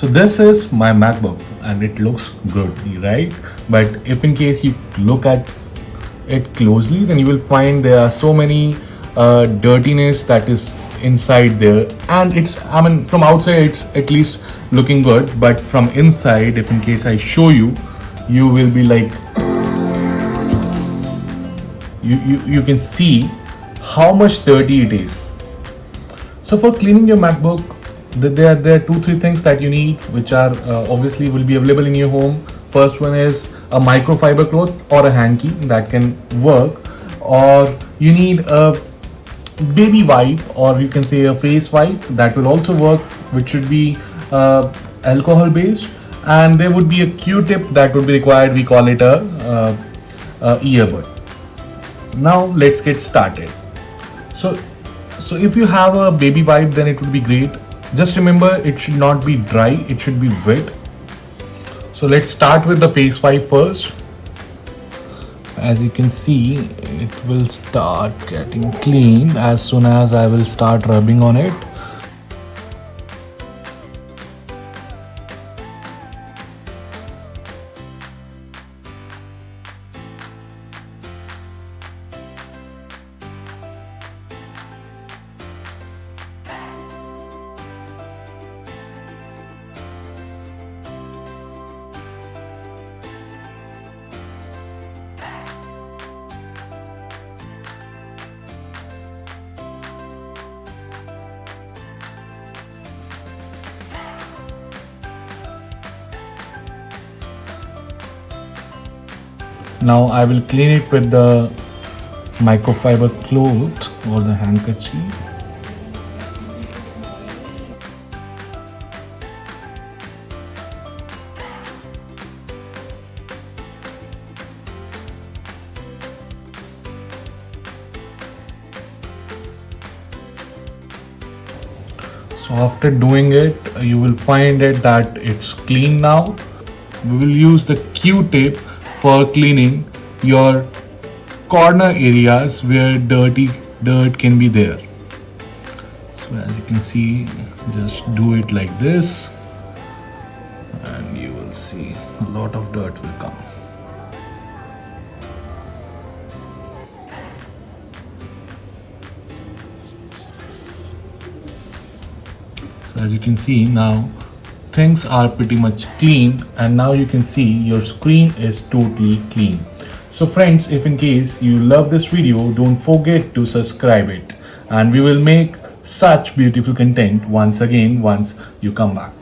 So this is my MacBook and it looks good, right? But if in case you look at it closely, then you will find there are so many dirtiness that is inside there, and it's, I mean, from outside it's at least looking good, but from inside, if in case I show you, you will be like, you can see how much dirty it is. So for cleaning your MacBook, there are 2-3 things that you need, which are obviously will be available in your home. First one is a microfiber cloth or a hanky that can work, or you need a baby wipe, or you can say a face wipe that will also work, which should be alcohol based, and there would be a Q-tip that would be required. We call it a earbud. Now let's get started. So if you have a baby wipe, then it would be great. Just remember, it should not be dry, it should be wet. So let's start with the face wipe first. As you can see, it will start getting clean as soon as I will start rubbing on it. Now I will clean it with the microfiber cloth or the handkerchief. So after doing it, you will find it that it's clean now. We will use the Q-tip for cleaning your corner areas where dirt can be there. So as you can see, just do it like this and you will see a lot of dirt will come. So as you can see now, things are pretty much clean, and now you can see your screen is totally clean. So friends, if in case you love this video, don't forget to subscribe it, and we will make such beautiful content once again once you come back.